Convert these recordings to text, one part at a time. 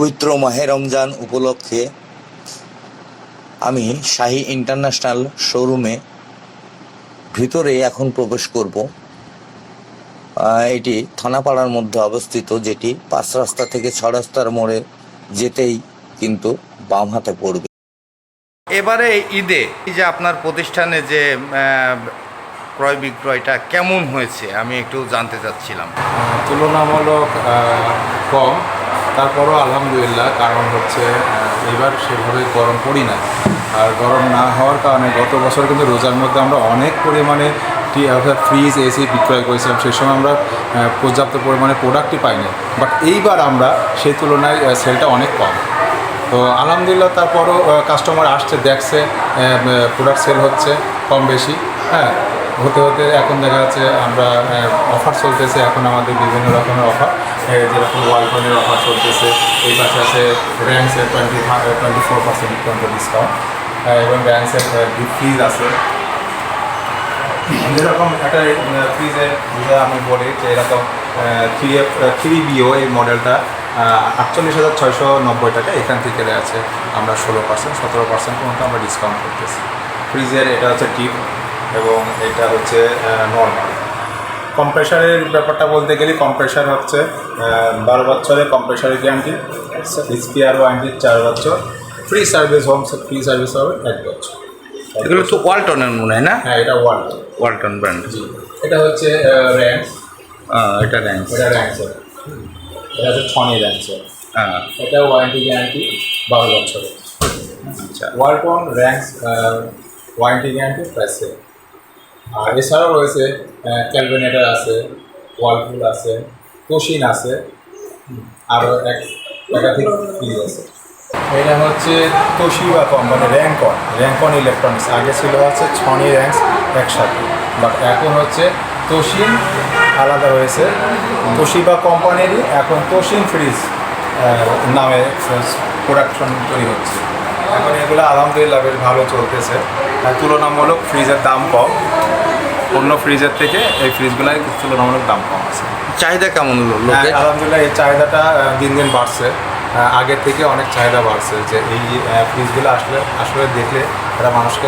পবিত্র মাহে রমজান উপলক্ষে আমি শাহী ইন্টারন্যাশনাল শোরুমে ভিতরে এখন প্রবেশ করব। এটি থানাপাড়ার মধ্যে অবস্থিত, যেটি 5 রাস্তা থেকে 6 রাস্তার মোড়ে যেতেই কিন্তু বাম হাতে পড়বে। এবারে ঈদে এই যে আপনার প্রতিষ্ঠানে যে ক্রয় বিক্রয়টা কেমন হয়েছে আমি একটু জানতে চাচ্ছিলাম। তুলনামূলক কম, তারপরও আলহামদুলিল্লাহ। কারণ হচ্ছে এবার সেভাবে গরম পড়ি না, আর গরম না হওয়ার কারণে গত বছর কিন্তু রোজার মধ্যে আমরা অনেক পরিমাণে ফ্রিজ এসি বিক্রয় করেছিলাম। সেই সময় আমরা পর্যাপ্ত পরিমাণে প্রোডাক্টই পাইনি, বাট এইবার আমরা সেই তুলনায় সেলটা অনেক কম। তো আলহামদুলিল্লাহ, তারপরও কাস্টমার আসছে, দেখছে প্রোডাক্ট সেল হচ্ছে কম বেশি। হ্যাঁ, হতে হতে এখন দেখা যাচ্ছে আমরা অফার চলতেছে এখন আমাদের বিভিন্ন রকমের অফার, যেরকম ওয়ালটনের অফার চলতেছে। এই পাশে আছে র্যাঙ্কসের 24% পর্যন্ত ডিসকাউন্ট, এবং র্যাঙ্কসের ডিপ ফ্রিজ আছে। যেরকম একটা ফ্রিজের যেটা আমি বলি যে এরকম 3BO এই মডেলটা 48,690 টাকা, এখান থেকে আছে আমরা 16% 17% পর্যন্ত আমরা ডিসকাউন্ট করতেছি। ফ্রিজের এটা হচ্ছে ডিপ এবং এটা হচ্ছে নর্মাল। কম্প্রেসারের ব্যাপারটা বলতে গেলে কম্প্রেসার হচ্ছে 12 বছরের কম্প্রেসারের গ্যারান্টি, স্পেয়ার ওয়ারেন্টি 4 বছর, free service, home free service হবে 1 বছর। এগুলো তো ওয়ালটনের মনে হয় না? হ্যাঁ, এটা ওয়ালটন ব্র্যান্ড। জি, এটা হচ্ছে র্যাঙ্কস। এটা র্যাঙ্কস। এটা র্যাঙ্কসের, এটা হচ্ছে ছনি র্যাঙ্কসের। হ্যাঁ, এটা ওয়ারেন্টি গ্যারান্টি 12 বছরের। আচ্ছা। ওয়ালটন র্যাঙ্কস ওয়ারেন্টি গ্যারান্টি প্রায় সেম। আর এছাড়াও রয়েছে ক্যালভিনেটর আছে, ওয়ালপুল আছে, তোশিন আছে, আরও একাধিক ফ্রিজ আছে। এটা হচ্ছে তোশিবা কোম্পানি র্যাঙ্কন ইলেকট্রনিক্স। আগে ছিল হচ্ছে ছনি র্যাঙ্কস একসাথে, বাট এখন হচ্ছে তোশিন আলাদা হয়েছে। তোশিবা কোম্পানিরই এখন তোশিন ফ্রিজ নামে প্রোডাকশন তৈরি হচ্ছে। এখন এগুলো আলহামদুলিল্লাহ বেশ ভালো চলতেছে। তুলনামূলক ফ্রিজের দাম কম, অন্য ফ্রিজের থেকে এই ফ্রিজগুলোর তুলনামূলক দাম কম আছে। চাহিদা কেমন লোকে? আলহামদুলিল্লাহ এই চাহিদাটা দিন দিন বাড়ছে, আগের থেকে অনেক চাহিদা বাড়ছে। যে এই ফ্রিজগুলো আসলে দেখলে এটা মানুষকে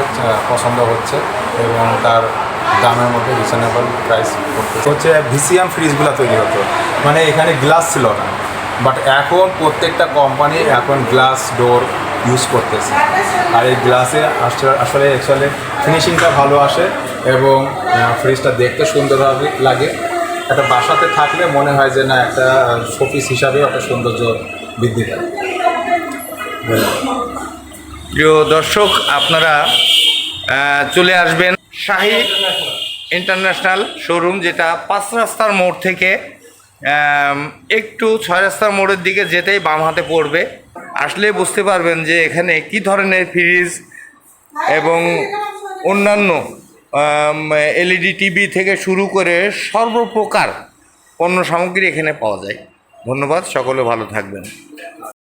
পছন্দ হচ্ছে এবং তার দামের মধ্যে রিজনেবল প্রাইস হচ্ছে। ভিসিএম ফ্রিজগুলো তৈরি হতো, মানে এখানে গ্লাস ছিল না, বাট এখন প্রত্যেকটা কোম্পানি এখন গ্লাস ডোর ইউজ করতেছে। আর এই গ্লাসে আসলে অ্যাকচুয়ালি ফিনিশিংটা ভালো আসে এবং ফ্রিজটা দেখতে সুন্দর লাগে। একটা বাসাতে থাকলে মনে হয় যে না, একটা শোপিস হিসাবেও একটা সৌন্দর্য বৃদ্ধি পায়। প্রিয় দর্শক, আপনারা চলে আসবেন শাহী ইন্টারন্যাশনাল শোরুম, যেটা 5 রাস্তার মোড় থেকে একটু 6 রাস্তার মোড়ের দিকে যেতেই বাম হাতে পড়বে। আসলে বুঝতে পারবেন যে এখানে কি ধরনের ফ্রিজ এবং অন্যান্য এলইডি টিভি থেকে শুরু করে সর্বপ্রকার পণ্য সামগ্রী এখানে পাওয়া যায়। ধন্যবাদ, সকলে ভালো থাকবেন।